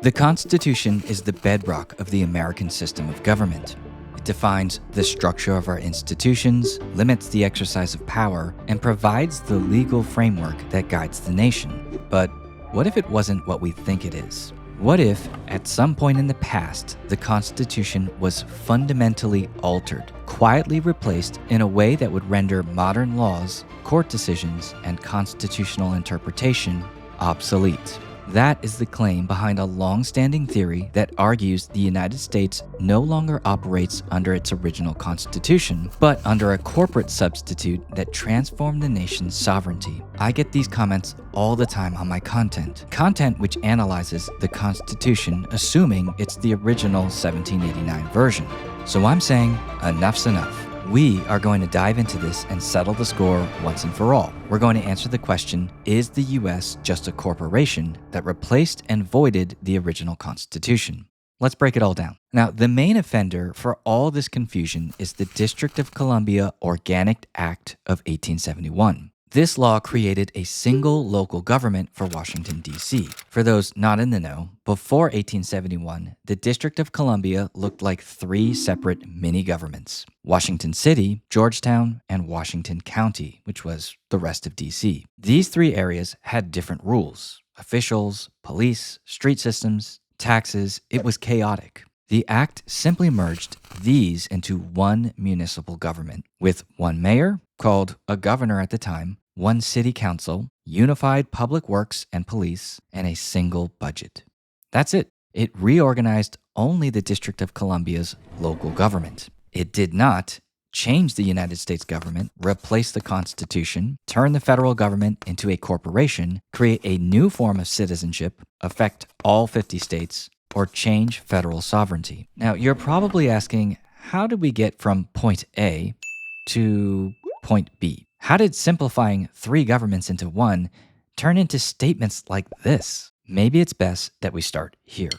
The Constitution is the bedrock of the American system of government. It defines the structure of our institutions, limits the exercise of power, and provides the legal framework that guides the nation. But what if it wasn't what we think it is? What if, at some point in the past, the Constitution was fundamentally altered, quietly replaced in a way that would render modern laws, court decisions, and constitutional interpretation obsolete? That is the claim behind a long-standing theory that argues the United States no longer operates under its original constitution, but under a corporate substitute that transformed the nation's sovereignty. I get these comments all the time on my content which analyzes the Constitution assuming it's the original 1789 version. So I'm saying enough's enough. We are going to dive into this and settle the score once and for all. We're going to answer the question, is the US just a corporation that replaced and voided the original Constitution? Let's break it all down. Now, the main offender for all this confusion is the District of Columbia Organic Act of 1871. This law created a single local government for Washington, D.C. For those not in the know, before 1871, the District of Columbia looked like three separate mini-governments: Washington City, Georgetown, and Washington County, which was the rest of D.C. These three areas had different rules: officials, police, street systems, taxes. It was chaotic. The act simply merged these into one municipal government, with one mayor, called a governor at the time, one city council, unified public works and police, and a single budget. That's it. It reorganized only the District of Columbia's local government. It did not change the United States government, replace the Constitution, turn the federal government into a corporation, create a new form of citizenship, affect all 50 states, or change federal sovereignty. Now, you're probably asking, how did we get from point A to point B? How did simplifying three governments into one turn into statements like this? Maybe it's best that we start here.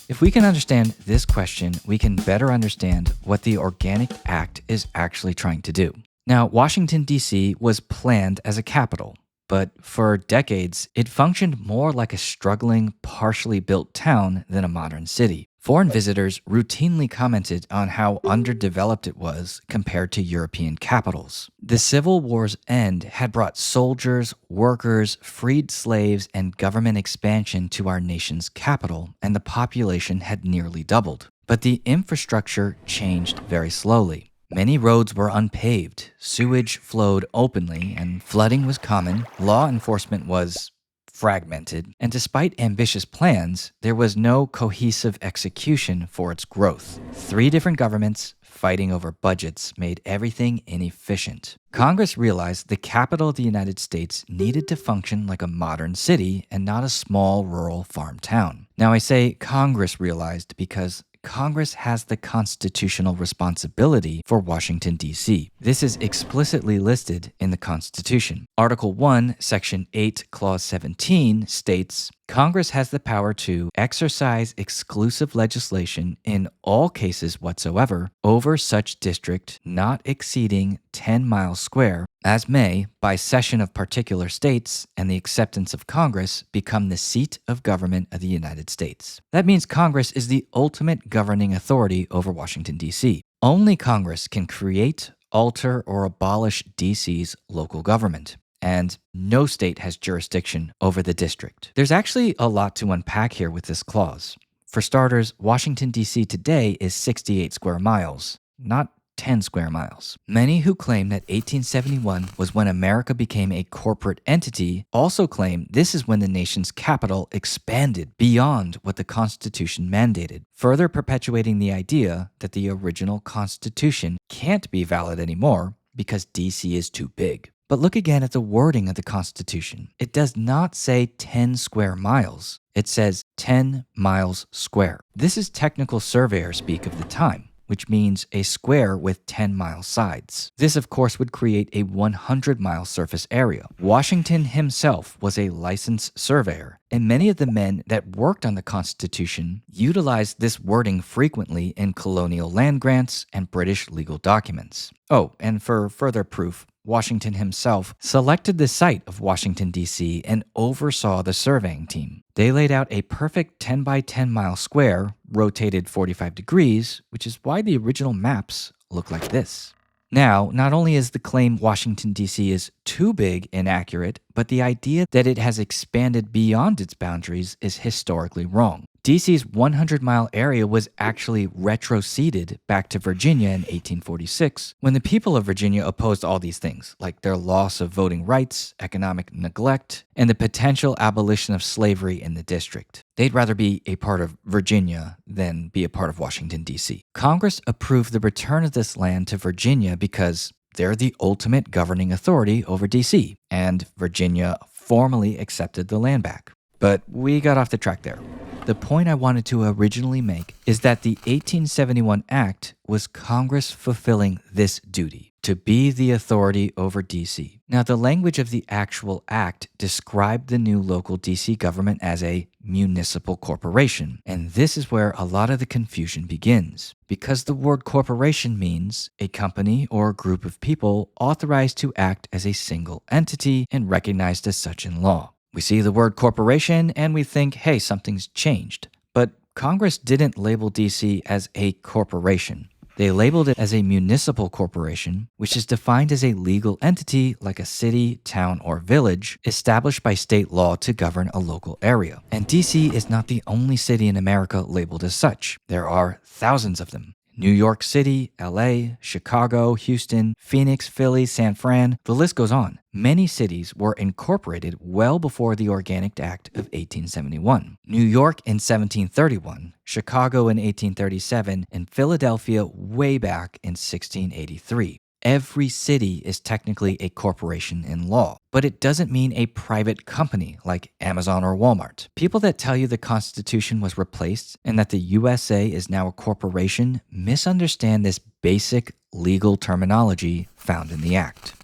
If we can understand this question, we can better understand what the Organic Act is actually trying to do. Now, Washington, D.C. was planned as a capital, but for decades, it functioned more like a struggling, partially built town than a modern city. Foreign visitors routinely commented on how underdeveloped it was compared to European capitals. The Civil War's end had brought soldiers, workers, freed slaves, and government expansion to our nation's capital, and the population had nearly doubled. But the infrastructure changed very slowly. Many roads were unpaved, sewage flowed openly, and flooding was common. Law enforcement was fragmented, and despite ambitious plans, there was no cohesive execution for its growth. Three different governments fighting over budgets made everything inefficient. Congress realized the capital of the United States needed to function like a modern city and not a small rural farm town. Now, I say Congress realized because Congress has the constitutional responsibility for Washington, D.C. This is explicitly listed in the Constitution. Article 1, Section 8, Clause 17 states, Congress has the power to exercise exclusive legislation in all cases whatsoever over such district not exceeding 10 miles square, as may, by cession of particular states and the acceptance of Congress, become the seat of government of the United States. That means Congress is the ultimate governing authority over Washington, D.C. Only Congress can create, alter, or abolish D.C.'s local government, and no state has jurisdiction over the district. There's actually a lot to unpack here with this clause. For starters, Washington, D.C. today is 68 square miles, not 10 square miles. Many who claim that 1871 was when America became a corporate entity also claim this is when the nation's capital expanded beyond what the Constitution mandated, further perpetuating the idea that the original Constitution can't be valid anymore because D.C. is too big. But look again at the wording of the Constitution. It does not say 10 square miles. It says 10 miles square. This is technical surveyor speak of the time, which means a square with 10-mile sides. This, of course, would create a 100-mile surface area. Washington himself was a licensed surveyor, and many of the men that worked on the Constitution utilized this wording frequently in colonial land grants and British legal documents. Oh, and for further proof, Washington himself, selected the site of Washington, D.C. and oversaw the surveying team. They laid out a perfect 10 by 10 mile square, rotated 45 degrees, which is why the original maps look like this. Now, not only is the claim Washington, D.C. is too big inaccurate, but the idea that it has expanded beyond its boundaries is historically wrong. D.C.'s 100-mile area was actually retroceded back to Virginia in 1846 when the people of Virginia opposed all these things, like their loss of voting rights, economic neglect, and the potential abolition of slavery in the district. They'd rather be a part of Virginia than be a part of Washington, D.C. Congress approved the return of this land to Virginia because they're the ultimate governing authority over D.C., and Virginia formally accepted the land back. But we got off the track there. The point I wanted to originally make is that the 1871 Act was Congress fulfilling this duty, to be the authority over D.C. Now, the language of the actual act described the new local D.C. government as a municipal corporation, and this is where a lot of the confusion begins, because the word corporation means a company or group of people authorized to act as a single entity and recognized as such in law. We see the word corporation and we think, hey, something's changed. But Congress didn't label DC as a corporation. They labeled it as a municipal corporation, which is defined as a legal entity like a city, town, or village established by state law to govern a local area. And DC is not the only city in America labeled as such. There are thousands of them. New York City, LA, Chicago, Houston, Phoenix, Philly, San Fran, the list goes on. Many cities were incorporated well before the Organic Act of 1871. New York in 1731, Chicago in 1837, and Philadelphia way back in 1683. Every city is technically a corporation in law, but it doesn't mean a private company like Amazon or Walmart. People that tell you the Constitution was replaced and that the USA is now a corporation misunderstand this basic legal terminology found in the Act.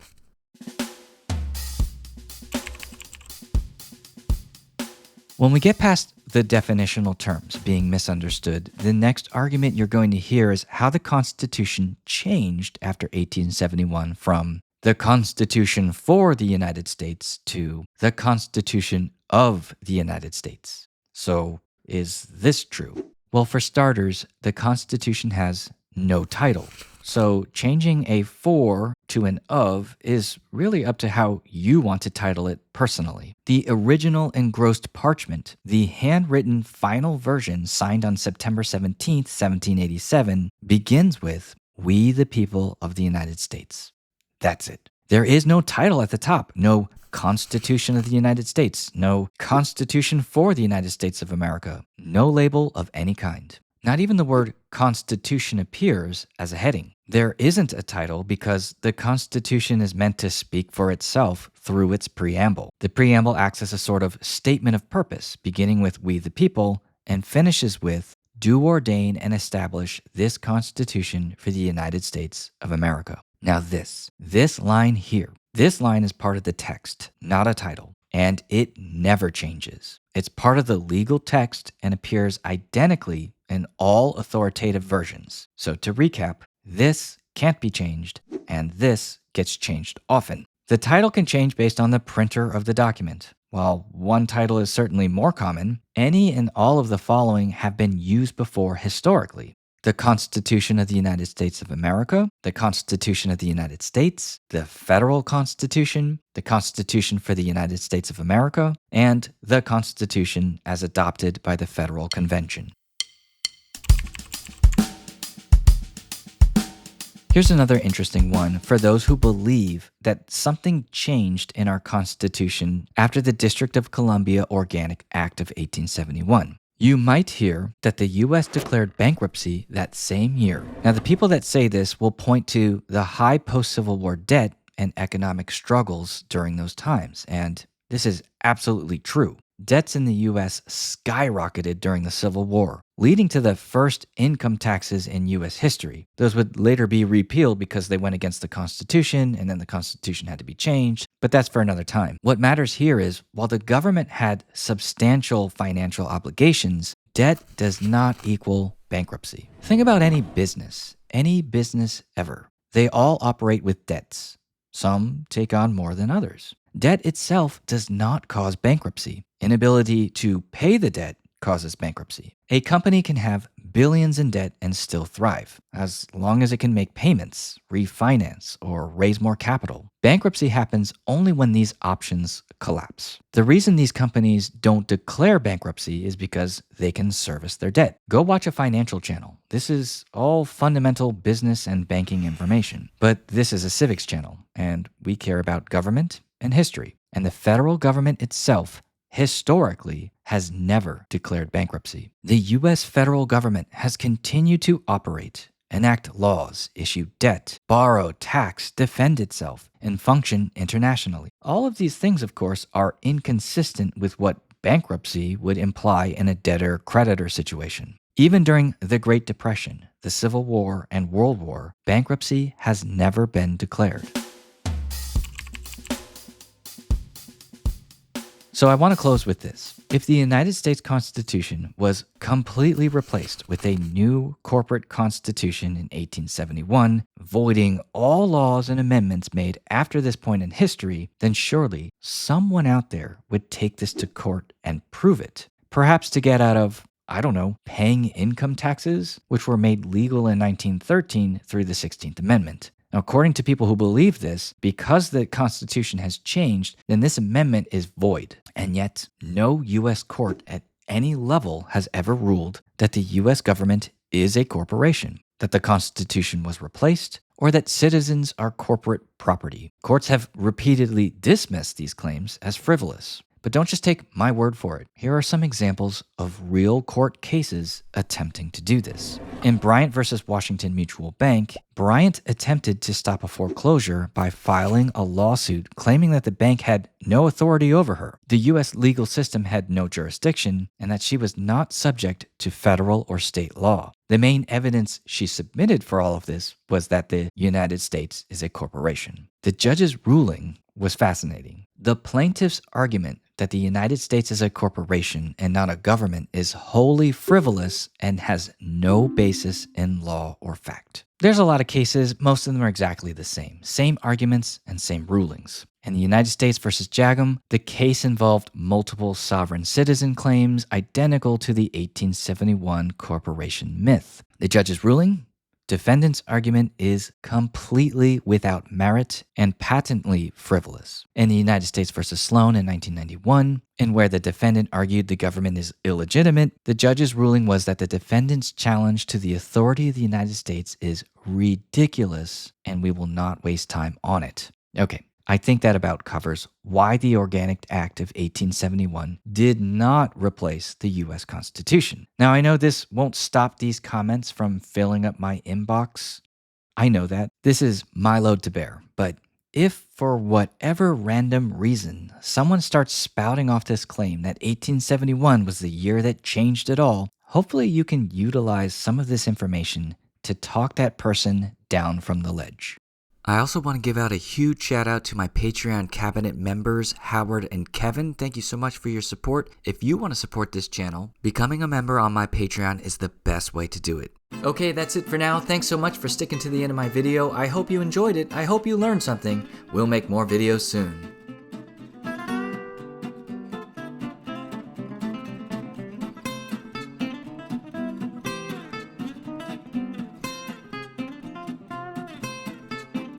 When we get past the definitional terms being misunderstood, the next argument you're going to hear is how the Constitution changed after 1871 from the Constitution for the United States to the Constitution of the United States. So, is this true? Well, for starters, the Constitution has no title. So changing a for to an of is really up to how you want to title it personally. The original engrossed parchment, the handwritten final version signed on September 17th, 1787, begins with, "We the people of the United States." That's it. There is no title at the top, no Constitution of the United States, no Constitution for the United States of America, no label of any kind. Not even the word Constitution appears as a heading. There isn't a title because the Constitution is meant to speak for itself through its preamble. The preamble acts as a sort of statement of purpose, beginning with "We the people" and finishes with "Do ordain and establish this Constitution for the United States of America." Now this line here, this line is part of the text, not a title. And it never changes. It's part of the legal text and appears identically in all authoritative versions. So to recap, this can't be changed, and this gets changed often. The title can change based on the printer of the document. While one title is certainly more common, any and all of the following have been used before historically. The Constitution of the United States of America, the Constitution of the United States, the Federal Constitution, the Constitution for the United States of America, and the Constitution as adopted by the Federal Convention. Here's another interesting one for those who believe that something changed in our Constitution after the District of Columbia Organic Act of 1871. You might hear that the U.S. declared bankruptcy that same year. Now, the people that say this will point to the high post-Civil War debt and economic struggles during those times, and this is absolutely true. Debts in the U.S. skyrocketed during the Civil War, leading to the first income taxes in U.S. history. Those would later be repealed because they went against the Constitution, and then the Constitution had to be changed, but that's for another time. What matters here is, while the government had substantial financial obligations, debt does not equal bankruptcy. Think about any business ever. They all operate with debts. Some take on more than others. Debt itself does not cause bankruptcy. Inability to pay the debt causes bankruptcy. A company can have billions in debt and still thrive, as long as it can make payments, refinance, or raise more capital. Bankruptcy happens only when these options collapse. The reason these companies don't declare bankruptcy is because they can service their debt. Go watch a financial channel. This is all fundamental business and banking information. But this is a civics channel, and we care about government and history. And the federal government itself historically has never declared bankruptcy. The US federal government has continued to operate, enact laws, issue debt, borrow, tax, defend itself, and function internationally. All of these things, of course, are inconsistent with what bankruptcy would imply in a debtor-creditor situation. Even during the Great Depression, the Civil War, and World War, bankruptcy has never been declared. So I want to close with this. If the United States Constitution was completely replaced with a new corporate constitution in 1871, voiding all laws and amendments made after this point in history, then surely someone out there would take this to court and prove it. Perhaps to get out of, paying income taxes, which were made legal in 1913 through the 16th Amendment. Now, according to people who believe this, because the Constitution has changed, then this amendment is void. And yet, no U.S. court at any level has ever ruled that the U.S. government is a corporation, that the Constitution was replaced, or that citizens are corporate property. Courts have repeatedly dismissed these claims as frivolous. But don't just take my word for it. Here are some examples of real court cases attempting to do this. In Bryant versus Washington Mutual Bank, Bryant attempted to stop a foreclosure by filing a lawsuit claiming that the bank had no authority over her. The U.S. legal system had no jurisdiction and that she was not subject to federal or state law. The main evidence she submitted for all of this was that the United States is a corporation. The judge's ruling was fascinating. The plaintiff's argument that the United States is a corporation and not a government is wholly frivolous and has no basis in law or fact. There's a lot of cases, most of them are exactly the same arguments and same rulings. In the United States versus Jagum, the case involved multiple sovereign citizen claims identical to the 1871 corporation myth. The judge's ruling? Defendant's argument is completely without merit and patently frivolous. In the United States versus Sloan in 1991, in where the defendant argued the government is illegitimate, the judge's ruling was that the defendant's challenge to the authority of the United States is ridiculous and we will not waste time on it. Okay. I think that about covers why the Organic Act of 1871 did not replace the U.S. Constitution. Now, I know this won't stop these comments from filling up my inbox. I know that. This is my load to bear. But if, for whatever random reason, someone starts spouting off this claim that 1871 was the year that changed it all, hopefully you can utilize some of this information to talk that person down from the ledge. I also want to give out a huge shout out to my Patreon cabinet members, Howard and Kevin. Thank you so much for your support. If you want to support this channel, becoming a member on my Patreon is the best way to do it. Okay, that's it for now. Thanks so much for sticking to the end of my video. I hope you enjoyed it. I hope you learned something. We'll make more videos soon.